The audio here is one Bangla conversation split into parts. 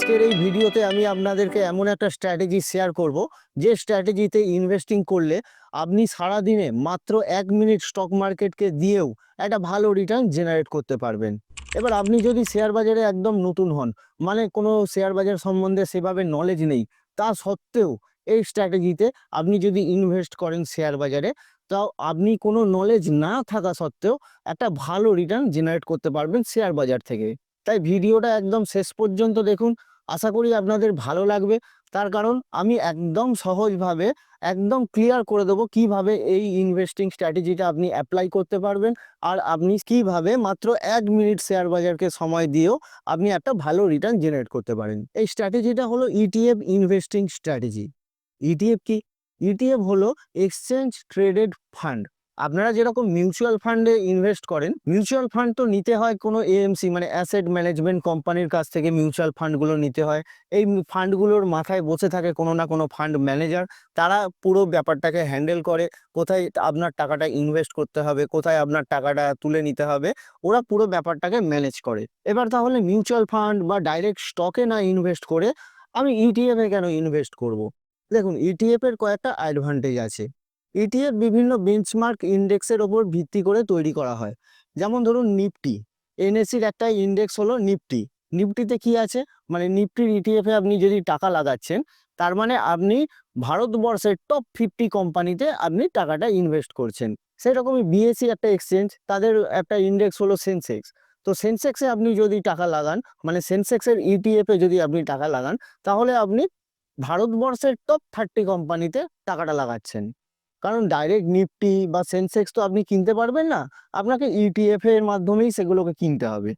আজকের এই ভিডিওতে আমি আপনাদেরকে এমন একটা স্ট্র্যাটেজি শেয়ার করব, যে স্ট্র্যাটেজিতে ইনভেস্টিং করলে আপনি সারাদিনে মাত্র 1 মিনিট স্টক মার্কেটকে দিয়েও একটা ভালো রিটার্ন জেনারেট করতে পারবেন। এবার আপনি যদি শেয়ার বাজারে একদম নতুন হন, মানে কোনো শেয়ার বাজার সম্বন্ধে সেভাবে নলেজ নেই, তা সত্ত্বেও এই স্ট্র্যাটেজিতে আপনি যদি ইনভেস্ট করেন শেয়ার বাজারে, তাও আপনি কোনো নলেজ না থাকা সত্ত্বেও একটা ভালো রিটার্ন জেনারেট করতে পারবেন শেয়ার বাজার থেকে। তাই ভিডিওটা একদম শেষ পর্যন্ত দেখুন, আশা করি আপনাদের ভালো লাগবে। তার কারণ আমি একদম সহজভাবে একদম ক্লিয়ার করে দেবো কিভাবে এই ইনভেস্টিং স্ট্র্যাটেজিটা আপনি অ্যাপ্লাই করতে পারবেন, আর আপনি কিভাবে মাত্র 1 মিনিট শেয়ার বাজারকে সময় দিয়েও আপনি একটা ভালো রিটার্ন জেনারেট করতে পারেন। এই স্ট্র্যাটেজিটা হলো ইটিএফ ইনভেস্টিং স্ট্র্যাটেজি। ইটিএফ কি? ইটিএফ হলো এক্সচেঞ্জ ট্রেডেড ফান্ড। আপনারা যেরকম মিউচুয়াল ফান্ডে ইনভেস্ট করেন, মিউচুয়াল ফান্ড তো নিতে হয় কোনো এএমসি মানে অ্যাসেট ম্যানেজমেন্ট কোম্পানির কাছ থেকে মিউচুয়াল ফান্ডগুলো নিতে হয়। এই ফান্ডগুলোর মাথায় বসে থাকে কোনো না কোনো ফান্ড ম্যানেজার। তারা পুরো ব্যাপারটাকে হ্যান্ডেল করে, কোথায় আপনার টাকাটা ইনভেস্ট করতে হবে, কোথায় আপনার টাকাটা তুলে নিতে হবে, ওরা পুরো ব্যাপারটাকে ম্যানেজ করে। এবার তাহলে মিউচুয়াল ফান্ড বা ডাইরেক্ট স্টকে না ইনভেস্ট করে আমি ইটিএফে কেন ইনভেস্ট করব? দেখুন, ইটিএফ এর কয়েকটা অ্যাডভান্টেজ আছে। ইটিএফ বিভিন্ন বেঞ্চমার্ক ইন্ডেক্সের ওপর ভিত্তি করে তৈরি করা হয়। যেমন ধরুন নিফটি, এনএসির একটা ইন্ডেক্স হলো নিফটি। নিফটিতে কি আছে, মানে নিফটির ইটিএফে আপনি যদি টাকা লাগাচ্ছেন, তার মানে আপনি ভারতবর্ষের টপ 50 কোম্পানিতে আপনি টাকাটা ইনভেস্ট করছেন। সেরকমই বিএসসি একটা এক্সচেঞ্জ, তাদের একটা ইন্ডেক্স হলো সেন্সেক্স। তো সেন্সেক্সে আপনি যদি টাকা লাগান, মানে সেন্সেক্সের ইটিএফে যদি আপনি টাকা লাগান, তাহলে আপনি ভারতবর্ষের টপ 30 কোম্পানিতে টাকাটা লাগাচ্ছেন। কারণ ডাইরেক্ট নিফটি বা সেন্সেক্স তো আপনি কিনতে পারবেন না, আপনাকে ইটিএফ এর মাধ্যমেই সেগুলোকে কিনতে হবে।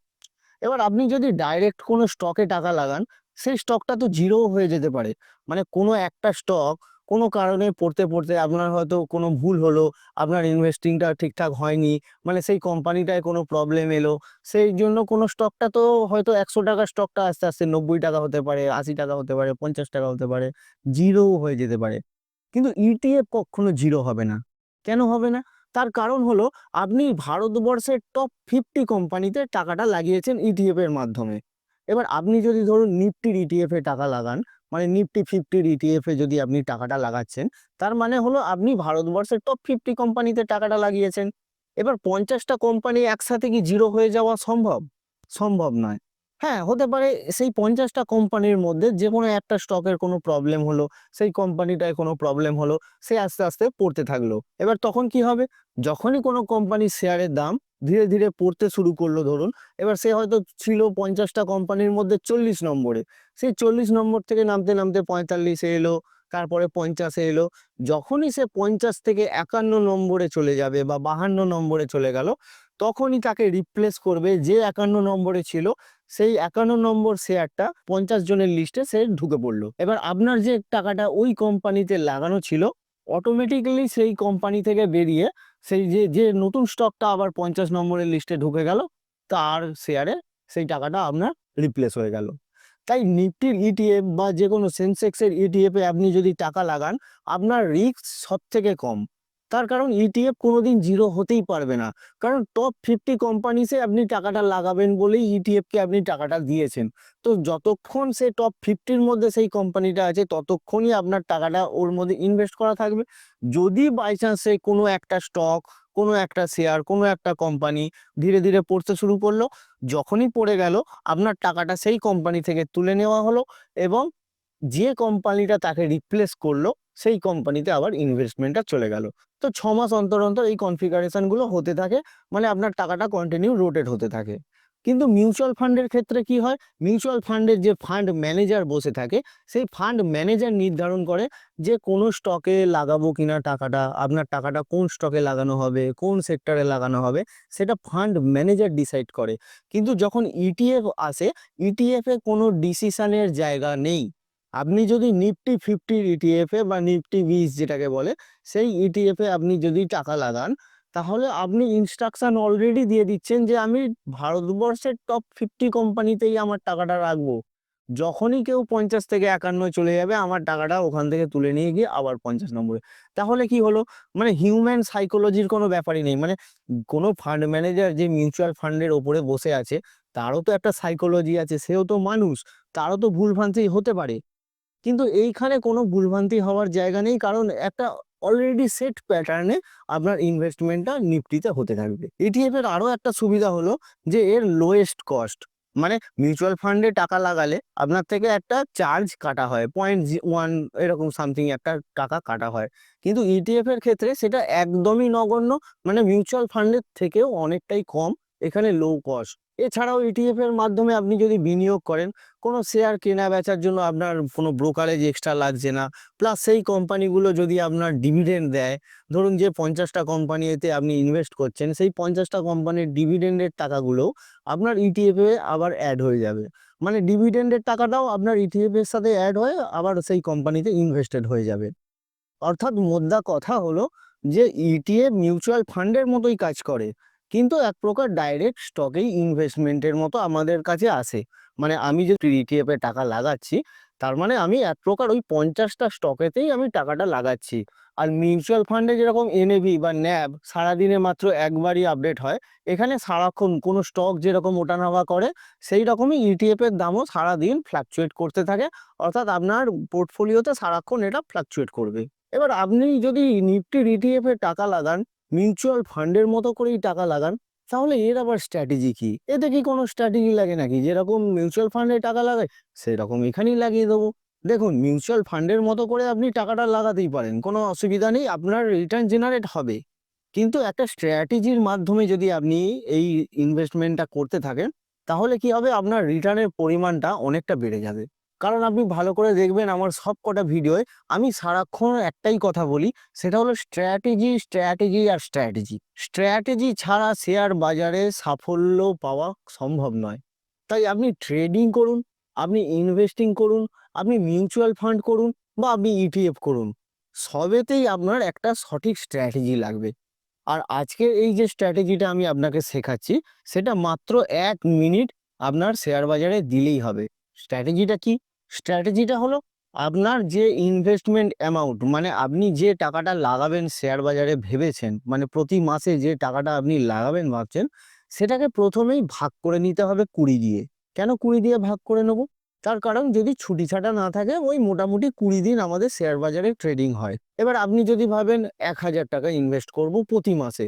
এবার আপনি যদি ডাইরেক্ট কোনো স্টকে টাকা লাগান, সেই স্টকটা তো জিরো হয়ে যেতে পারে। মানে কোনো একটা স্টক কোনো কারণে পড়তে পড়তে আপনার হয়তো কোনো ভুল হলো, আপনার ইনভেস্টিংটা ঠিকঠাক হয়নি, মানে সেই কোম্পানিটায় কোনো প্রবলেম এলো, সেই জন্য কোনো স্টকটা তো হয়তো 100 টাকার স্টকটা আস্তে আস্তে 90 টাকা হতে পারে, 80 টাকা হতে পারে, 50 টাকা হতে পারে, জিরো হয়ে যেতে পারে। কিন্তু ইটিএফ কখনো জিরো হবে না। কেন হবে না? তার কারণ হলো আপনি ভারতবর্ষের টপ 50 কোম্পানিতে টাকাটা লাগিয়েছেন ইটিএফ এর মাধ্যমে। এবার আপনি যদি ধরুন নিফটির ইটিএফ এ টাকা লাগান, মানে নিফটি 50-র ইটিএফ এ যদি আপনি টাকাটা লাগাচ্ছেন, তার মানে হলো আপনি ভারতবর্ষের টপ 50 কোম্পানিতে টাকাটা লাগিয়েছেন। এবার 50টা কোম্পানি একসাথে কি জিরো হয়ে যাওয়া সম্ভব? সম্ভব নয়। হ্যাঁ, হতে পারে সেই 50টা কোম্পানির মধ্যে যেকোনো একটা স্টকের কোনো প্রবলেম হলো, সেই কোম্পানিটায় কোনো প্রবলেম হলো, সে আস্তে আস্তে পড়তে থাকলো। এবার তখন কি হবে? যখনই কোনো কোম্পানির শেয়ারের দাম ধীরে ধীরে পড়তে শুরু করলো ধরুন, এবার সে হয়তো ছিল 50টা কোম্পানির মধ্যে 40 নম্বরে, সেই 40 নম্বর থেকে নামতে নামতে 45-এ এলো, তারপরে 50-এ এলো। যখনই সে 50 থেকে 51 নম্বরে চলে যাবে বা 52 নম্বরে চলে গেল, তখনই তাকে রিপ্লেস করবে যে 51 নম্বরে ছিল, সেই 51 নম্বর শেয়ারটা 50 জনের লিস্টে সে ঢুকে পড়লো। এবার আপনার যে টাকাটা ওই কোম্পানিতে লাগানো ছিল, অটোমেটিক্যালি সেই কোম্পানি থেকে বেরিয়ে সেই যে যে নতুন স্টকটা আবার 50 নম্বরের লিস্টে ঢুকে গেল, তার শেয়ারে সেই টাকাটা আপনার রিপ্লেস হয়ে গেল। তাই নিফটির ইটিএফ বা যে কোনো সেন্সেক্সের ইটিএফ এ আপনি যদি টাকা লাগান, আপনার রিস্ক সব থেকে কম। তার কারণ ইটিএফ কোনোদিন জিরো হতেই পারবে না। কারণ টপ 50 কোম্পানিসে আপনি টাকাটা লাগাবেন বলেই ইটিএফকে আপনি টাকাটা দিয়েছেন। তো যতক্ষণ সে টপ 50-র মধ্যে সেই কোম্পানিটা আছে, ততক্ষণই আপনার টাকাটা ওর মধ্যে ইনভেস্ট করা থাকবে। যদি বাই চান্স সে কোনো একটা স্টক, কোনো একটা শেয়ার, কোনো একটা কোম্পানি ধীরে ধীরে পড়তে শুরু করলো, যখনই পড়ে গেল, আপনার টাকাটা সেই কোম্পানি থেকে তুলে নেওয়া হলো, এবং যে কোম্পানিটা তাকে রিপ্লেস করলো, সেই কোম্পানিতে আবার ইনভেস্টমেন্টটা চলে গেল। তো 6 মাস অন্তর অন্তর এই কনফিগারেশন গুলো হতে থাকে, মানে আপনার টাকাটা কন্টিনিউ রোটেট হতে থাকে। কিন্তু মিউচুয়াল ফান্ডের ক্ষেত্রে কি হয়? মিউচুয়াল ফান্ডের যে ফান্ড ম্যানেজার বসে থাকে, সেই ফান্ড ম্যানেজার নির্ধারণ করে যে কোনো স্টকে লাগাবো কিনা টাকাটা, আপনার টাকাটা কোন স্টকে লাগানো হবে, কোন সেক্টরে লাগানো হবে, সেটা ফান্ড ম্যানেজার ডিসাইড করে। কিন্তু যখন ইটিএফ আসে, ইটিএফ এ কোনো ডিসিশনের জায়গা নেই। আপনি যদি নিফটি 50-র ইটিএফ এ বা নিফটি 20 যেটাকে বলে, সেই ইটিএফ এ আপনি যদি টাকা লাগান, তাহলে আপনি ইনস্ট্রাকশন অলরেডি দিয়ে দিচ্ছেন যে আমি ভারতবর্ষের টপ 50 কোম্পানিতেই আমার টাকাটা রাখবো। যখনই কেউ 50 থেকে 51 চলে যাবে, আমার টাকাটা ওখান থেকে তুলে নিয়ে গিয়ে আবার 50 নম্বরে। তাহলে কি হলো? মানে হিউম্যান সাইকোলজির কোনো ব্যাপারই নেই। মানে কোনো ফান্ড ম্যানেজার যে মিউচুয়াল ফান্ডের ওপরে বসে আছে, তারও তো একটা সাইকোলজি আছে, সেও তো মানুষ, তারও তো ভুলভ্রান্তি হতে পারে। কিন্তু এইখানে কোনো ভুলভ্রান্তি হওয়ার জায়গা নেই, কারণ একটা অলরেডি সেট প্যাটার্নে আপনার ইনভেস্টমেন্টটা নিফটিতে হতে থাকবে। ইটিএফ এর আরো একটা সুবিধা হলো যে এর লোয়েস্ট কস্ট, মানে মিউচুয়াল ফান্ডে টাকা লাগালে আপনার থেকে একটা চার্জ কাটা হয়, 0.1 এরকম সামথিং একটা টাকা কাটা হয়, কিন্তু ইটিএফ এর ক্ষেত্রে সেটা একদমই নগণ্য, মানে মিউচুয়াল ফান্ডের থেকেও অনেকটাই কম, এখানে লো কস্ট। এছাড়াও ইটিএফ এর মাধ্যমে আপনি যদি বিনিয়োগ করেন, কোনো শেয়ার কেনা বেচার জন্য আপনার কোনো ব্রোকারেজ এক্সট্রা লাগছে না। প্লাস সেই কোম্পানিগুলো যদি আপনার ডিভিডেন্ড দেয়, ধরুন যে 50টা কোম্পানিতে আপনি ইনভেস্ট করছেন, সেই 50টা কোম্পানির ডিভিডেন্ডের টাকাগুলো আপনার ইটিএফ এ আবার অ্যাড হয়ে যাবে। মানে ডিভিডেন্ডের টাকাটাও আপনার ইটিএফ এর সাথে অ্যাড হয়ে আবার সেই কোম্পানিতে ইনভেস্টেড হয়ে যাবে। অর্থাৎ মোদ্দা কথা হলো যে ইটিএফ মিউচুয়াল ফান্ডের মতোই কাজ করে, কিন্তু এক প্রকার ডাইরেক্ট স্টকেই ইনভেস্টমেন্টের মতো আমাদের কাছে আসে। মানে আমি যে ইটিএফ এ টাকা লাগাচ্ছি, তার মানে আমি এক প্রকার ওই 50টা স্টকেতেই আমি টাকাটা লাগাচ্ছি। আর মিউচুয়াল ফান্ডে যেরকম এনএভি বা ন্যাব সারাদিনে মাত্র একবারই আপডেট হয়, এখানে সারাক্ষণ কোনো স্টক যেরকম ওঠানামা করে, সেই রকমই ইটিএফ এর দামও সারাদিন ফ্লাকচুয়েট করতে থাকে। অর্থাৎ আপনার পোর্টফোলিওতে সারাক্ষণ এটা ফ্লাকচুয়েট করবে। এবার আপনি যদি নিফটির ইটিএফ এ টাকা লাগান, মিউচুয়াল ফান্ডের মতো করেই টাকা লাগান, তাহলে এর আবার স্ট্র্যাটেজি কি? এতে কি কোনো স্ট্র্যাটেজি লাগে নাকি? যেরকম মিউচুয়াল ফান্ডে টাকা লাগাই, সেরকম এখানেই লাগিয়ে দেবো। দেখুন, মিউচুয়াল ফান্ডের মতো করে আপনি টাকাটা লাগাতেই পারেন, কোনো অসুবিধা নেই, আপনার রিটার্ন জেনারেট হবে। কিন্তু একটা স্ট্র্যাটেজির মাধ্যমে যদি আপনি এই ইনভেস্টমেন্টটা করতে থাকেন, তাহলে কি হবে, আপনার রিটার্নের পরিমাণটা অনেকটা বেড়ে যাবে। কারণ আপনি ভালো করে দেখবেন আমার সবকটা ভিডিওয় আমি সারাক্ষণ একটাই কথা বলি, সেটা হলো স্ট্র্যাটেজি, স্ট্র্যাটেজি আর স্ট্র্যাটেজি। স্ট্র্যাটেজি ছাড়া শেয়ার বাজারে সাফল্য পাওয়া সম্ভব নয়। তাই আপনি ট্রেডিং করুন, আপনি ইনভেস্টিং করুন, আপনি মিউচুয়াল ফান্ড করুন, বা আপনি ইটিএফ করুন, সবেতেই আপনার একটা সঠিক স্ট্র্যাটেজি লাগবে। আর আজকের এই যে স্ট্র্যাটেজিটা আমি আপনাকে শেখাচ্ছি, সেটা মাত্র 1 মিনিট আপনার শেয়ার বাজারে দিলেই হবে। স্ট্র্যাটেজিটা কি? স্ট্র্যাটেজিটা হলো আপনার যে ইনভেস্টমেন্ট অ্যামাউন্ট, মানে আপনি যে টাকাটা লাগাবেন শেয়ার বাজারে ভেবেছেন, মানে প্রতি মাসে যে টাকাটা আপনি লাগাবেন ভাবছেন, সেটাকে প্রথমেই ভাগ করে নিতে হবে 20 দিয়ে। কেন 20 দিয়ে ভাগ করে নেব? তার কারণ যদি ছুটি ছাটা না থাকে, ওই মোটামুটি 20 দিন আমাদের শেয়ার বাজারে ট্রেডিং হয়। এবার আপনি যদি ভাবেন 1000 টাকা ইনভেস্ট করব প্রতি মাসে,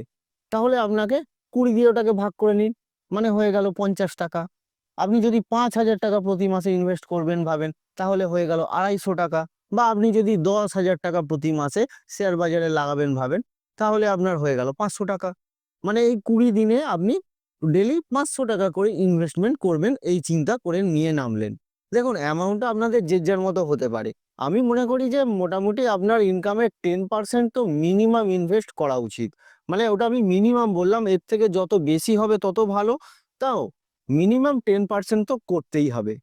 তাহলে আপনাকে 20 দিয়ে ওটাকে ভাগ করে নিন, মানে হয়ে গেল 50 টাকা। আপনি যদি 5000 টাকা প্রতি মাসে ইনভেস্ট করবেন ভাবেন, তাহলে হয়ে গেল 250 টাকা। বা আপনি যদি 10,000 টাকা প্রতি মাসে শেয়ার বাজারে লাগাবেন ভাবেন, তাহলে আপনার হয়ে গেল 500 টাকা। মানে এই 20 দিনে আপনি ডেলি 500 টাকা করে ইনভেস্টমেন্ট করবেন, এই চিন্তা করে নিয়ে নামলেন। দেখুন, অ্যামাউন্টটা আপনাদের যে যার মতো হতে পারে। আমি মনে করি যে মোটামুটি আপনার ইনকামের 10% তো মিনিমাম ইনভেস্ট করা উচিত। মানে ওটা আমি মিনিমাম বললাম, এর থেকে যত বেশি হবে তত ভালো। তাও মিনিমাম 10% তো করতেই হবে।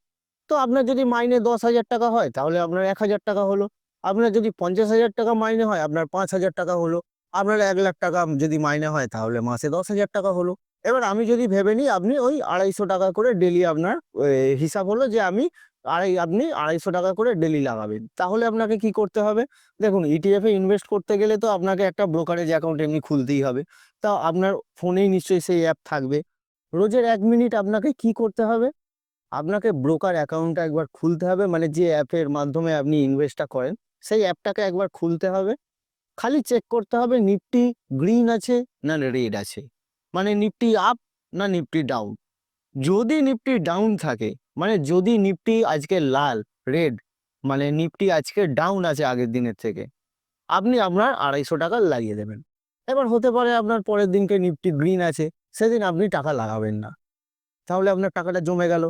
তো আপনার যদি মাইনে 10,000 টাকা হয়, তাহলে আপনার 1,000 টাকা হলো। আপনার যদি 50,000 টাকা মাইনে হয়, আপনার 5,000 টাকা হলো। আপনার 1,00,000 টাকা যদি মাইনে হয়, তাহলে মাসে 10,000 টাকা হলো। এবার আমি যদি ভেবে নিই, আপনি ওই 250 টাকা করে ডেলি আপনার হিসাব হলো যে আপনি 250 টাকা করে ডেলি লাগাবেন। তাহলে আপনাকে কি করতে হবে? দেখুন, ইটিএফ এ ইনভেস্ট করতে গেলে তো আপনাকে একটা ব্রোকারেজ অ্যাকাউন্ট এমনি খুলতেই হবে। তা আপনার ফোনেই নিশ্চয়ই সেই অ্যাপ থাকবে। রোজের 1 মিনিট আপনাকে কি করতে হবে? আপনাকে ব্রোকার অ্যাকাউন্টটা একবার খুলতে হবে, মানে যে অ্যাপের মাধ্যমে আপনি ইনভেস্টটা করেন, সেই অ্যাপটাকে একবার খুলতে হবে। খালি চেক করতে হবে নিফটি গ্রিন আছে না রেড আছে, মানে নিফটি আপ না নিফটি ডাউন। যদি নিফটি ডাউন থাকে, মানে যদি নিফটি আজকে লাল, রেড, মানে নিফটি আজকে ডাউন আছে আগের দিনের থেকে, আপনি আপনার 250 টাকা লাগিয়ে দেবেন। এবার হতে পারে আপনার পরের দিনকে নিফটি গ্রিন আছে, সেদিন আপনি টাকা লাগাবেন না, তাহলে আপনার টাকাটা জমে গেল।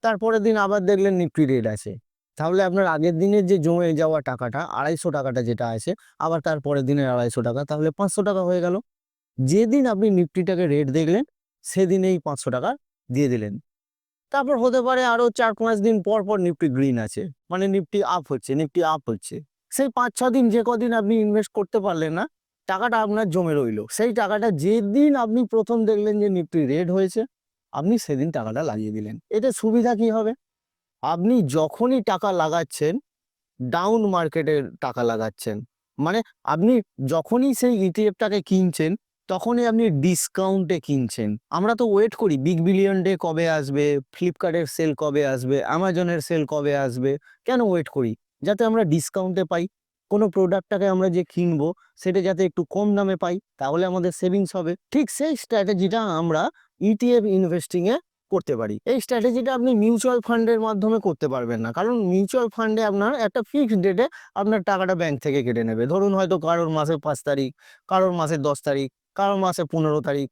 তারপরের দিন আবার দেখলেন নিফটি রেড আছে, তাহলে আপনার আগের দিনের যে জমে যাওয়া টাকাটা 250 টাকাটা যেটা আছে, আবার তারপরের দিনের 250 টাকা, তাহলে 500 টাকা হয়ে গেল। যেদিন আপনি নিফটিটাকে রেড দেখলেন, সেদিনেই 500 টাকা দিয়ে দিলেন। তারপর হতে পারে আরো 4-5 দিন পর পর নিফটি গ্রিন আছে, মানে নিফটি আপ হচ্ছে, নিফটি আপ হচ্ছে। সেই 5-6 দিন যে কদিন আপনি ইনভেস্ট করতে পারলেন না, টাকাটা আপনার জমে রইলো। সেই টাকাটা যেদিন আপনি প্রথম দেখলেন যে নিফটি রেড হয়েছে, আপনি সেদিন টাকাটা লাগিয়ে দিলেন। এতে সুবিধা কি হবে? আপনি যখনই টাকা লাগাচ্ছেন, ডাউন মার্কেটে টাকা লাগাচ্ছেন। মানে আপনি যখনই সেই ইটিএফটাকে কিনছেন, তখনই আপনি ডিসকাউন্টে কিনছেন। আমরা তো ওয়েট করি বিগ বিলিয়ন ডে কবে আসবে, ফ্লিপকার্টের সেল কবে আসবে, অ্যামাজনের সেল কবে আসবে। কেন ওয়েট করি? যাতে আমরা ডিসকাউন্টে পাই। কোনো প্রোডাক্টটাকে আমরা যে কিনবো সেটা যাতে একটু কম দামে পাই, তাহলে আমাদের সেভিংস হবে। ঠিক সেই স্ট্র্যাটেজিটা আমরা ইটিএফ ইনভেস্টিং এ করতে পারি। এই স্ট্র্যাটেজিটা আপনি মিউচুয়াল ফান্ডের মাধ্যমে করতে পারবেন না, কারণ মিউচুয়াল ফান্ডে আপনার একটা ফিক্সড ডেটে আপনার টাকাটা ব্যাংক থেকে কেটে নেবে। ধরুন হয়তো কারোর মাসের 5 তারিখ, কারোর মাসের 10 তারিখ, কারোর মাসে 15 তারিখ।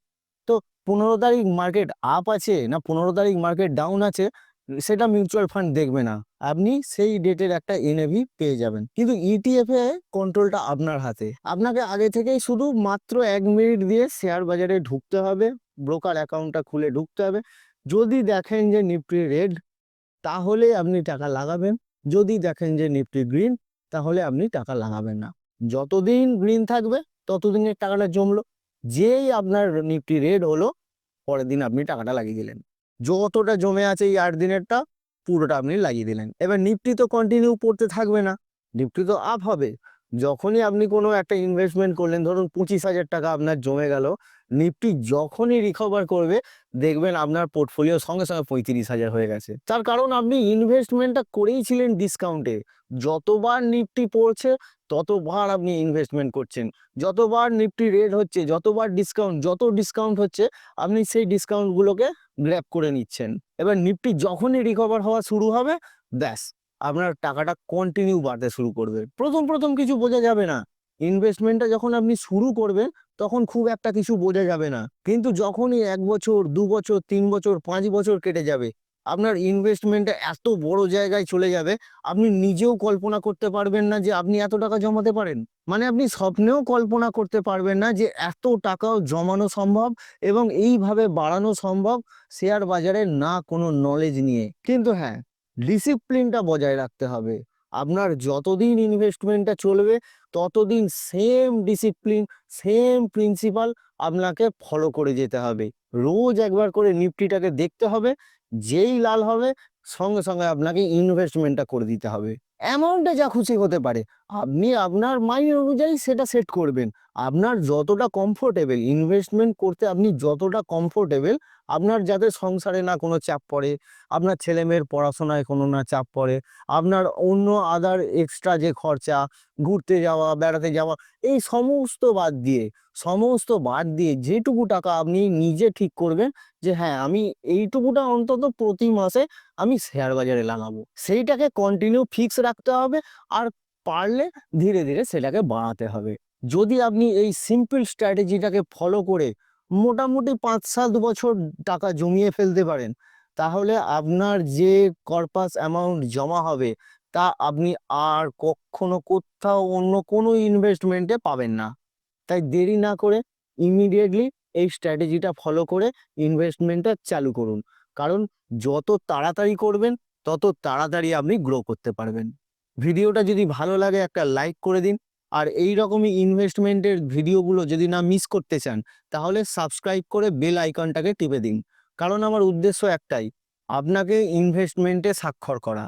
তো 15 তারিখ মার্কেট আপ আছে না 15 তারিখ মার্কেট ডাউন আছে, সেটা মিউচুয়াল ফান্ড দেখবে না। আপনি সেই ডেটের একটা এনএভি পেয়ে যাবেন। কিন্তু ইটিএফ এ কন্ট্রোলটা আপনার হাতে। আপনাকে আগে থেকেই শুধু মাত্র 1 মিনিট দিয়ে শেয়ার বাজারে ঢুকতে হবে, ব্রোকার অ্যাকাউন্টটা খুলে ঢুকতে হবে। যদি দেখেন যে নিফটি রেড, তাহলে আপনি টাকা লাগাবেন। যদি দেখেন যে নিফটি গ্রিন, তাহলে আপনি টাকা লাগাবেন না। যতদিন গ্রিন থাকবে ততদিনের টাকাটা জমলো। যেই আপনার নিফটি রেড হলো, পরের দিন আপনি টাকাটা লাগিয়ে দিলেন। যতটা জমে আছে এই 8 দিনেরটা, পুরোটা আপনি লাগিয়ে দিলেন। এবার নিফটি তো কন্টিনিউ পড়তে থাকবে না, নিফটি তো আপ হবে। যখনই আপনি কোনো একটা ইনভেস্টমেন্ট করলেন, ধরুন 25,000 টাকা আপনার জমে গেল, নিফটি যখনই রিকভার করবে দেখবেন আপনার পোর্টফোলিও সঙ্গে সঙ্গে 35,000 হয়ে গেছে। তার কারণ আপনি ইনভেস্টমেন্টটা করেই ছিলেন ডিসকাউন্টে। যতবার নিফটি পড়ছে ততবার আপনি ইনভেস্টমেন্ট করছেন। যতবার নিফটি রেড হচ্ছে, যতবার যত ডিসকাউন্ট হচ্ছে, আপনি সেই ডিসকাউন্টগুলোকে গ্র্যাব করে নিচ্ছেন। এবার নিফটি যখনই রিকভার হওয়া শুরু হবে, ব্যাস আপনার টাকাটা কন্টিনিউ বাড়তে শুরু করবে। প্রথম প্রথম কিছু বোঝা যাবে না। ইনভেস্টমেন্টটা যখন আপনি শুরু করবেন তখন খুব একটা কিছু বোঝা যাবে না। কিন্তু যখনই 1 বছর, 2 বছর, 3 বছর, 5 বছর কেটে যাবে, আপনার ইনভেস্টমেন্টটা এত বড় জায়গায় চলে যাবে, আপনি নিজেও কল্পনা করতে পারবেন না যে আপনি এত টাকা জমাতে পারেন। মানে আপনি স্বপ্নেও কল্পনা করতে পারবেন না যে এত টাকাও জমানো সম্ভব এবং এইভাবে বাড়ানো সম্ভব শেয়ার বাজারে না কোনো নলেজ নিয়ে। কিন্তু হ্যাঁ, ডিসিপ্লিনটা বজায় রাখতে হবে। আপনার যতদিন ইনভেস্টমেন্টটা চলবে ততদিন সেম ডিসিপ্লিন, সেম প্রিন্সিপাল আপনাকে ফলো করে যেতে হবে। রোজ একবার করে নিফটিটাকে দেখতে হবে, যেই লাল হবে সঙ্গে সঙ্গে আপনাকে ইনভেস্টমেন্টটা করে দিতে হবে। অ্যামাউন্টটা যা খুশি হতে পারে, আপনি আপনার মাইন্ড অনুযায়ী সেটা সেট করবেন। আপনার যতটা কমফোর্টেবল ইনভেস্টমেন্ট করতে, আপনি যতটা কমফোর্টেবল, আপনার যাতে সংসারে না কোনো চাপ পড়ে, আপনার ছেলেমেয়ের পড়াশোনায় কোনো না চাপ পড়ে, আপনার অন্য আদার এক্সট্রা যে খরচা, ঘুরতে যাওয়া, বেড়াতে যাওয়া, এই সমস্ত বাদ দিয়ে যেটুকু টাকা আপনি নিজে ঠিক করবেন যে হ্যাঁ আমি এইটুকুটা অন্তত প্রতি মাসে আমি শেয়ার বাজারে লাগাবো, সেইটাকে কন্টিনিউ ফিক্স রাখতে হবে। আর পারলে ধীরে ধীরে সেটাকে বাড়াতে হবে। যদি আপনি এই সিম্পল স্ট্র্যাটেজিটাকে ফলো করে মোটামুটি 5-7 বছর টাকা জমিয়ে ফেলতে পারেন, তাহলে আপনার যে কর্পাস অ্যামাউন্ট জমা হবে তা আপনি আর কখনো কোথাও অন্য কোনো ইনভেস্টমেন্টে পাবেন না। তাই দেরি না করে ইমিডিয়েটলি এই স্ট্র্যাটেজিটা ফলো করে ইনভেস্টমেন্টটা চালু করুন। কারণ যত তাড়াতাড়ি করবেন তত তাড়াতাড়ি আপনি গ্রো করতে পারবেন। ভিডিওটা যদি ভালো লাগে একটা লাইক করে দিন। আর এই রকমই ইনভেস্টমেন্টের ভিডিওগুলো যদি না মিস করতে চান, তাহলে সাবস্ক্রাইব করে বেল আইকনটাকে টিপে দিন। কারণ আমার উদ্দেশ্য একটাই, আপনাকে ইনভেস্টমেন্টে স্বাক্ষর করা।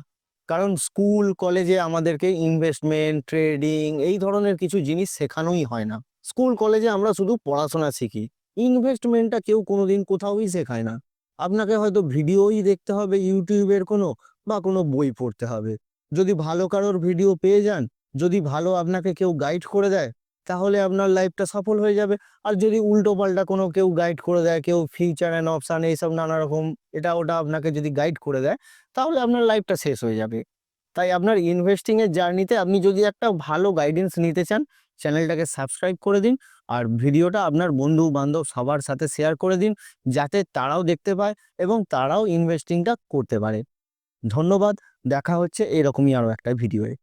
কারণ স্কুল কলেজে আমাদেরকে ইনভেস্টমেন্ট, ট্রেডিং এই ধরনের কিছু জিনিস শেখানোই হয় না। স্কুল কলেজে আমরা শুধু পড়াশোনা শিখি, ইনভেস্টমেন্টটা কেউ কোনোদিন কোথাওই শেখায় না। আপনাকে হয়তো ভিডিওই দেখতে হবে ইউটিউবের কোনো, বা কোনো বই পড়তে হবে। যদি ভালো কারোর ভিডিও পেয়ে যান, যদি ভালো আপনাকে কেউ গাইড করে দেয়, তাহলে আপনার লাইফটা সফল হয়ে যাবে। আর যদি উল্টো পাল্টা কোনো কেউ গাইড করে দেয়, কেউ ফিউচার অ্যান্ড অপশান এইসব নানা রকম এটা ওটা আপনাকে যদি গাইড করে দেয়, তাহলে আপনার লাইফটা শেষ হয়ে যাবে। তাই আপনার ইনভেস্টিং এর জার্নিতে আপনি যদি একটা ভালো গাইডেন্স নিতে চান, চ্যানেলটাকে সাবস্ক্রাইব করে দিন। আর ভিডিওটা আপনার বন্ধু বান্ধব সবার সাথে শেয়ার করে দিন, যাতে তারাও দেখতে পায় এবং তারাও ইনভেস্টিংটা করতে পারে। ধন্যবাদ। দেখা হচ্ছে এরকমই আরো একটা ভিডিওয়ে।